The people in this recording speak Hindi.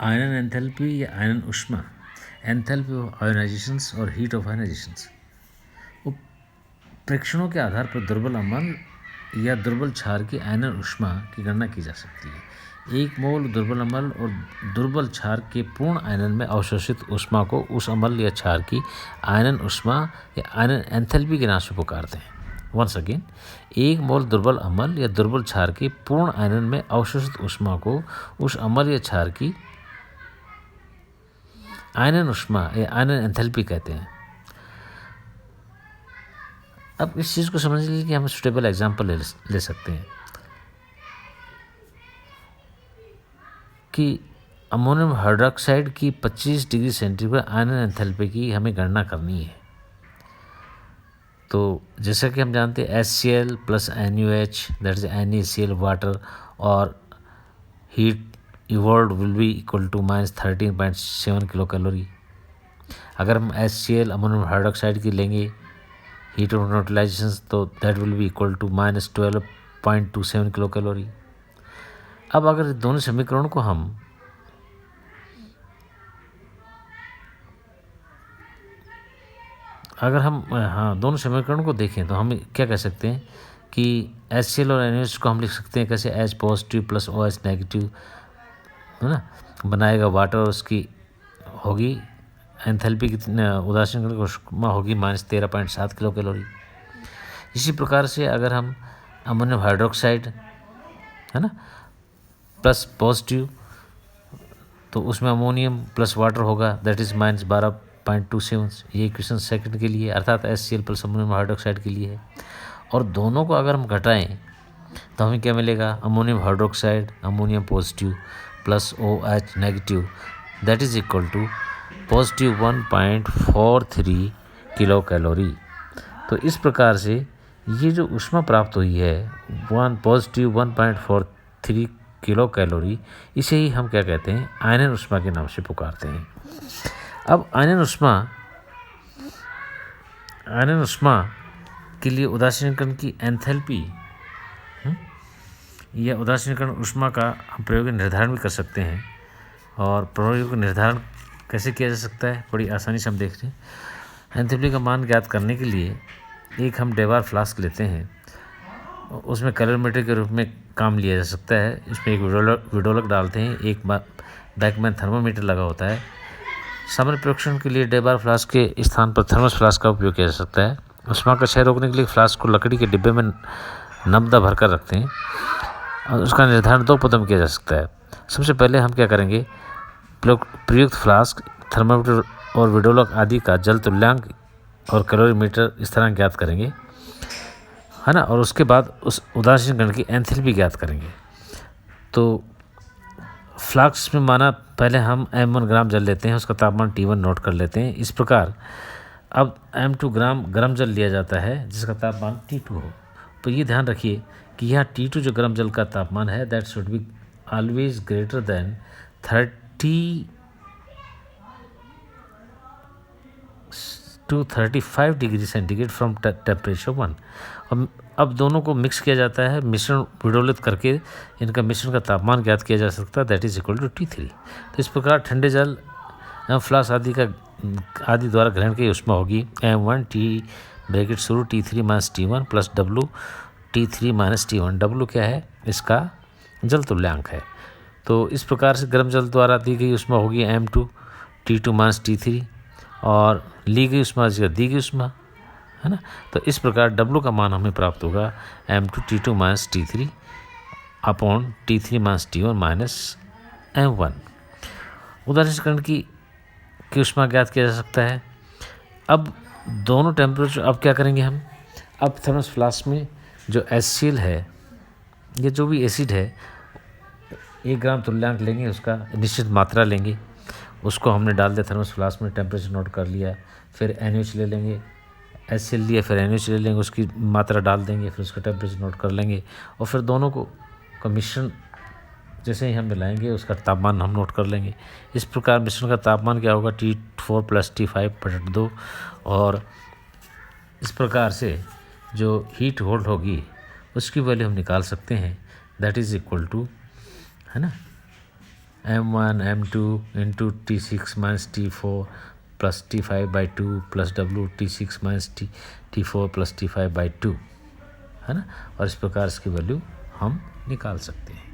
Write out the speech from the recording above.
आयनन एंथैल्पी या आयनन ऊष्मा, एंथैल्पी ऑफ आयोनाइजेशंस और हीट ऑफ आयोनाइजेशंस। प्रेक्षणों के आधार पर दुर्बल अम्ल या दुर्बल क्षार की आयनन ऊष्मा की गणना की जा सकती है। एक मोल दुर्बल अम्ल और दुर्बल क्षार के पूर्ण आयनन में अवशोषित ऊष्मा को उस अम्ल या क्षार की आयनन ऊष्मा या आयनन एंथैल्पी के नाम से पुकारते हैं। वंस अगेन, एक मोल दुर्बल अम्ल या दुर्बल क्षार के पूर्ण आयनन में अवशोषित ऊष्मा को उस अम्ल या क्षार की आयनन ऊष्मा या आयनन एंथैल्पी कहते हैं। अब इस चीज़ को समझने के लिए कि हम सुटेबल एग्जाम्पल ले सकते हैं कि अमोनियम हाइड्रोक्साइड की 25 डिग्री सेंटीग्रेड आयनन एंथैल्पी की हमें गणना करनी है। तो जैसा कि हम जानते हैं HCl plus NaOH that is NaCl water और heat evolve will be equal to -13.7 kilo calorie. अगर हम HCl अमोनियम हाइड्रोक्साइड की लेंगे हीट ऑफ न्यूट्रलाइजेशन तो that will be equal to -12.27 kilo calorie. अब अगर दोनों समीकरणों को हम दोनों समीकरणों को देखें तो हम क्या कह सकते हैं कि HCl और NaOH को हम लिख सकते हैं कैसे, H positive plus OH negative, है ना, बनाएगा वाटर और उसकी होगी एंथैल्पी कितने उदासीन कण की ऊष्मा होगी -13.7 किलो कैलोरी। इसी प्रकार से अगर हम अमोनियम हाइड्रोक्साइड है ना प्लस पॉजिटिव तो उसमें अमोनियम प्लस वाटर होगा दैट इज़ -12.27। ये इक्वेशन सेकंड के लिए अर्थात HCl प्लस अमोनियम हाइड्रोक्साइड के लिए है। और दोनों को अगर हम घटाएं तो हमें क्या मिलेगा, ammonium hydroxide ammonium positive plus OH negative that is equal to positive 1.43 kilocalorie. तो इस प्रकार से ये जो ऊष्मा प्राप्त हुई है पॉजिटिव 1.43 किलो कैलोरी, इसे ही हम क्या कहते हैं, आयनन ऊष्मा के नाम से पुकारते हैं। अब आयनन ऊष्मा के लिए उदासीनीकरण की एंथैल्पी या उदासीनीकरण ऊष्मा का हम प्रायोगिक निर्धारण भी कर सकते हैं। और प्रायोगिक निर्धारण कैसे किया जा सकता है, बड़ी आसानी से हम देख रहे हैं। एंथैल्पी का मान ज्ञात करने के लिए एक हम डेबार फ्लास्क लेते हैं, उसमें कैलोरीमीटर के रूप में काम लिया जा सकता है। इसमें एक विडोलक डालते हैं, एक बैकमैन थर्मामीटर लगा होता है। सामान्य प्रेक्षण के लिए डेबार फ्लास्क के स्थान पर थर्मस फ्लास्क का उपयोग किया जा सकता है। ऊष्मा का क्षय रोकने के लिए फ्लास्क को लकड़ी के डिब्बे में नमदा भरकर रखते हैं और उसका निर्धारण 2 पदों में किया जा सकता है। सबसे पहले हम क्या करेंगे, प्रयुक्त फ्लास्क, थर्मामीटर और विडोलक आदि का जल तुल्यांक और कैलोरीमीटर इस तरह ज्ञात करेंगे, है ना, और उसके बाद उस उदासीन कण की एंथैल्पी ज्ञात करेंगे। तो फ्लास्क में माना पहले हम M1 ग्राम जल लेते हैं, उसका तापमान T1 नोट कर लेते हैं। इस प्रकार अब M2 ग्राम गर्म जल लिया जाता है जिसका तापमान T2 हो। तो ये ध्यान रखिए कि यहाँ T2 जो गर्म जल का तापमान है that should be always greater than 30 to 35 degree centigrade from temperature 1। अब दोनों को मिक्स किया जाता है, मिश्रण विडोलित करके इनका मिश्रण का तापमान ज्ञात किया जा सकता है that is equal to T3। तो इस प्रकार ठंडे जल एवं फ्लास्क आदि द्वारा ग्रहण की ऊष्मा होगी M1 T ब्रैकेट शुरू T3 minus T1 plus W T3 minus T1। W क्या है, इसका जल तुल्यांक है। तो इस प्रकार से गर्म जल द्वारा दी गई ऊष्मा होगी M2 T2 माइनस T3 और ली गई ऊष्मा दी गई ऊष्मा, है ना। तो इस प्रकार W का मान हमें प्राप्त होगा M2 T2 minus T3 upon T3 minus T1 minus M1। उदासीनीकरण की ऊष्मा ज्ञात किया जा सकता है। अब दोनों टेम्परेचर, अब क्या करेंगे हम, अब थर्मस फ्लास्क में जो HCl है या जो भी एसिड है 1 ग्राम तुल्यांक लेंगे, उसका निश्चित मात्रा लेंगे, उसको हमने डाल दिया थर्मस फ्लास्क में, टेम्परेचर नोट कर लिया। फिर NaOH ले लेंगे, HCl लिया, फिर NaOH ले लेंगे, उसकी मात्रा डाल देंगे, फिर उसका टेम्परेचर नोट कर लेंगे और फिर दोनों का मिश्रण जैसे ही हम मिलाएंगे उसका तापमान हम नोट कर लेंगे। इस प्रकार मिश्रण का तापमान क्या होगा T4 प्लस T5/2 और इस प्रकार से जो हीट होल्ड होगी उसकी वैल्यू हम निकाल सकते हैं दैट इज़ इक्वल टू, है ना, m1 m2 into T6 minus T4 plus T5/2 plus W T6 minus T4 plus T5/2, है ना। और इस प्रकार इसकी वैल्यू हम निकाल सकते हैं।